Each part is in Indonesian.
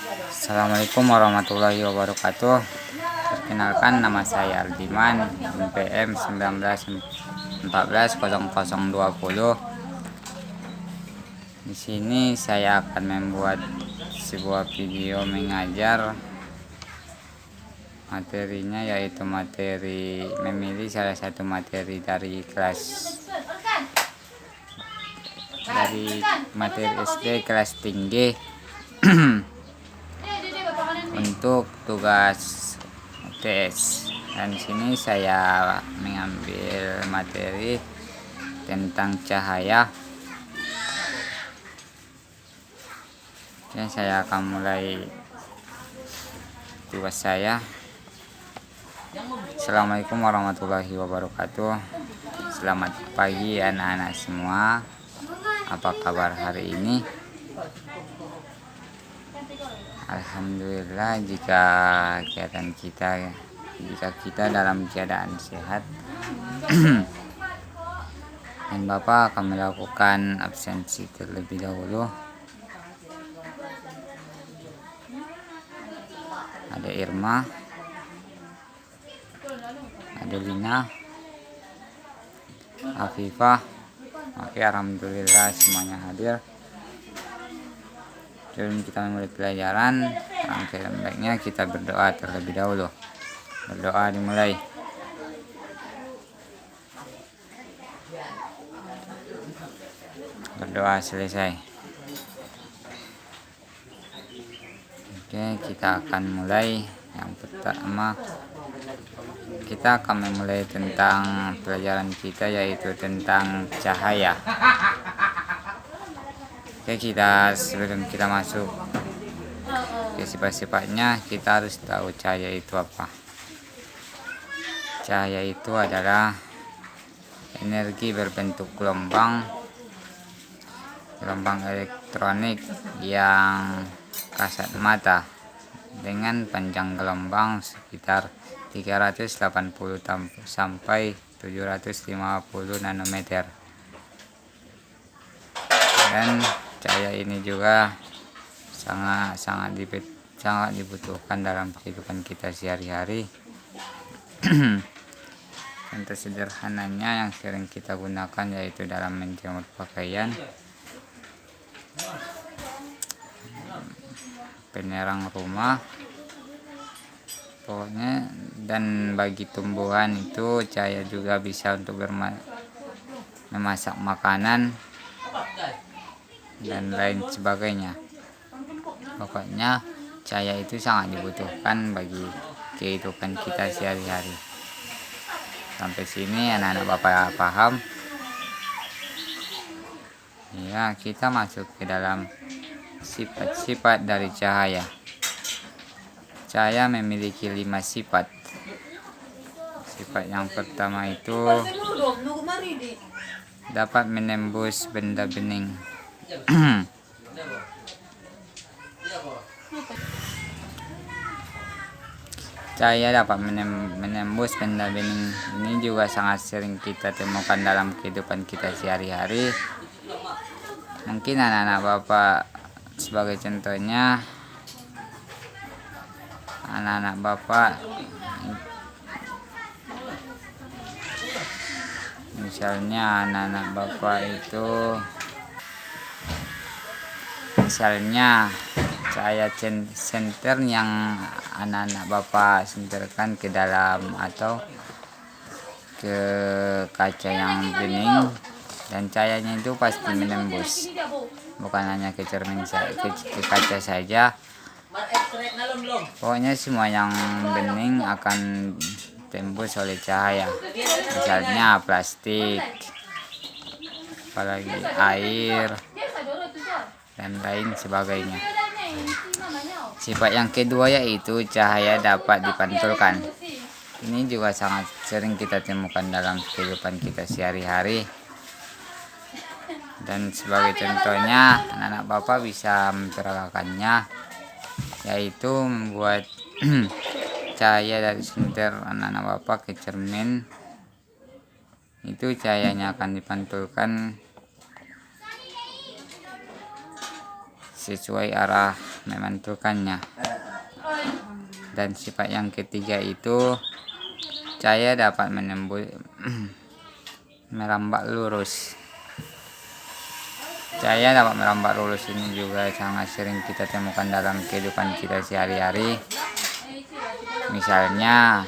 Assalamualaikum warahmatullahi wabarakatuh. Perkenalkan, nama saya Aldiman, NPM 19140020. Di sini saya akan membuat sebuah video mengajar. Materinya yaitu memilih salah satu materi dari materi SD kelas tinggi. Untuk tugas UTS, dan sini saya mengambil materi tentang cahaya. Oke, saya akan mulai tugas saya. Assalamualaikum warahmatullahi wabarakatuh. Selamat pagi anak-anak semua. Apa kabar hari ini? Alhamdulillah jika kita dalam keadaan sehat. Dan Bapak akan melakukan absensi terlebih dahulu. Ada Irma, ada Lina, Afifah. Oke, alhamdulillah semuanya hadir. Sebelum kita memulai pelajaran, alangkah baiknya kita berdoa terlebih dahulu. Berdoa dimulai. Berdoa selesai. Oke, kita akan mulai. Yang pertama, kita akan memulai tentang pelajaran kita, yaitu tentang cahaya. Oke, sebelum kita masuk ke sifat-sifatnya, kita harus tahu cahaya itu apa. Cahaya itu adalah energi berbentuk gelombang elektronik yang kasat mata dengan panjang gelombang sekitar 380 sampai 750 nanometer. Dan cahaya ini juga sangat dibutuhkan dalam kehidupan kita sehari-hari. Contoh sederhananya yang sering kita gunakan yaitu dalam menjemur pakaian, penerang rumah, pokoknya. Dan bagi tumbuhan itu cahaya juga bisa untuk memasak makanan dan lain sebagainya. Pokoknya cahaya itu sangat dibutuhkan bagi kehidupan kita sehari-hari. Sampai sini anak-anak Bapak paham? Ya, kita masuk ke dalam sifat-sifat dari cahaya. Cahaya memiliki 5 sifat. Sifat yang pertama itu dapat menembus benda bening. Cahaya dapat menembus benda bening. Ini juga sangat sering kita temukan dalam kehidupan kita sehari-hari. Mungkin anak-anak Bapak, sebagai contohnya, anak-anak Bapak misalnya cahaya senter yang anak-anak Bapak senterkan ke dalam atau ke kaca yang bening, dan cahayanya itu pasti menembus, bukan hanya ke cermin ke kaca saja. Pokoknya semua yang bening akan tembus oleh cahaya. Misalnya plastik, apalagi air, dan lain sebagainya. Sifat yang kedua yaitu cahaya dapat dipantulkan. Ini juga sangat sering kita temukan dalam kehidupan kita sehari-hari. Dan sebagai contohnya, anak-anak Bapak bisa memperagakannya, yaitu membuat cahaya dari senter anak-anak Bapak ke cermin. Itu cahayanya akan dipantulkan sesuai arah memantulkannya. Dan sifat yang ketiga itu cahaya dapat merambat lurus. Cahaya dapat merambat lurus ini juga sangat sering kita temukan dalam kehidupan kita sehari-hari. Misalnya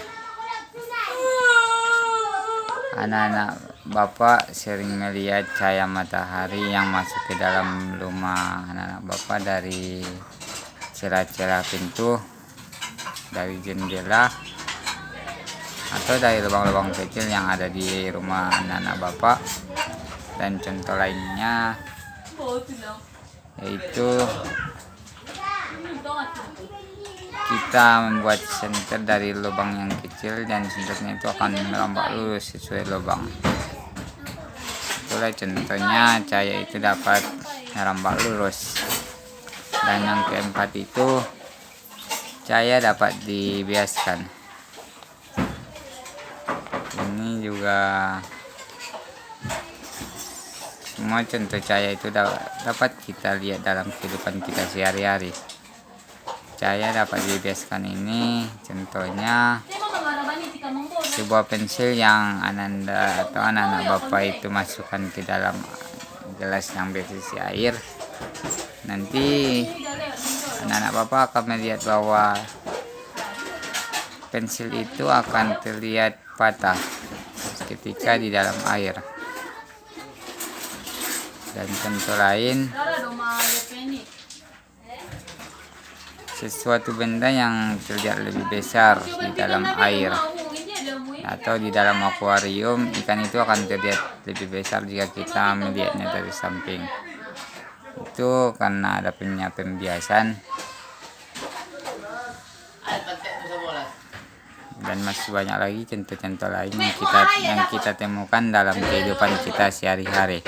anak-anak Bapak sering melihat cahaya matahari yang masuk ke dalam rumah anak-anak Bapak dari celah-celah pintu, dari jendela, atau dari lubang-lubang kecil yang ada di rumah anak-anak Bapak. Dan contoh lainnya yaitu kita membuat senter dari lubang yang kecil dan senternya itu akan merambat lurus sesuai lubang. Itulah contohnya cahaya itu dapat merambat lurus. Dan yang keempat itu cahaya dapat dibiaskan. Ini juga semua contoh cahaya itu dapat kita lihat dalam kehidupan kita sehari-hari. Cahaya dapat dibiaskan ini contohnya sebuah pensil yang Ananda atau anak-anak Bapak itu masukkan ke dalam gelas yang berisi air. Nanti anak-anak Bapak akan melihat bahwa pensil itu akan terlihat patah ketika di dalam air. Dan contoh lain, sesuatu benda yang terlihat lebih besar di dalam air atau di dalam akuarium, ikan itu akan terlihat lebih besar jika kita melihatnya dari samping. Itu karena ada pembiasan. Dan masih banyak lagi contoh-contoh lain yang kita temukan dalam kehidupan kita sehari-hari.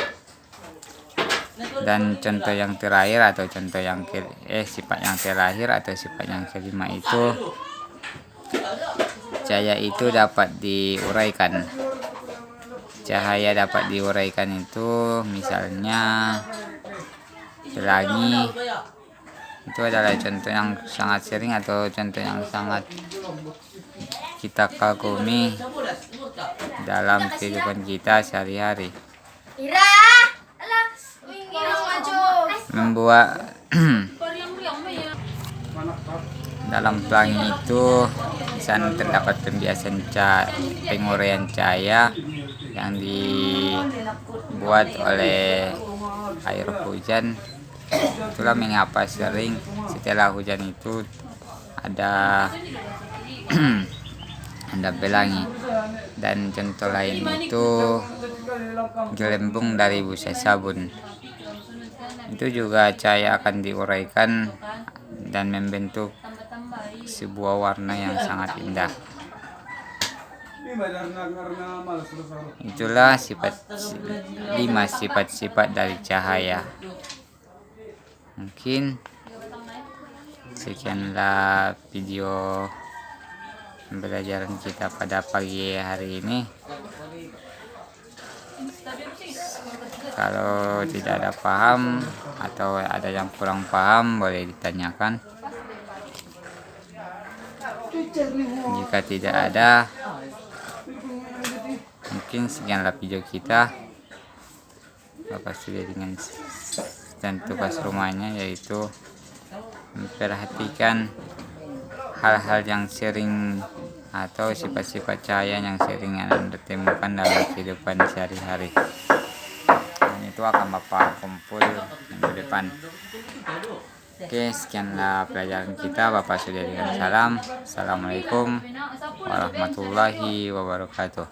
Dan contoh yang terakhir atau sifat yang terakhir atau sifat yang kelima itu cahaya itu dapat diuraikan. Cahaya dapat diuraikan itu misalnya pelangi. Itu adalah contoh yang sangat sering atau contoh yang sangat kita kagumi dalam kehidupan kita sehari-hari. Membuat dalam pelangi itu di sana terdapat penguraian cahaya yang dibuat oleh air hujan. Itulah mengapa sering setelah hujan itu ada ada pelangi. Dan contoh lain itu gelembung dari busa sabun. Itu juga cahaya akan diuraikan dan membentuk sebuah warna yang sangat indah. Itulah lima sifat-sifat dari cahaya. Mungkin sekianlah video pembelajaran kita pada pagi hari ini. Kalau tidak ada paham atau ada yang kurang paham, boleh ditanyakan. Jika tidak ada, mungkin sekianlah video kita. Bapak sudah dengan dan tugas rumahnya, yaitu memperhatikan hal-hal yang sering atau sifat-sifat cahaya yang sering Anda temukan dalam kehidupan sehari-hari. Dan itu akan Bapak kumpul minggu depan. Oke, sekianlah pelajaran kita. Bapak sudah dengan salam. Assalamualaikum warahmatullahi wabarakatuh.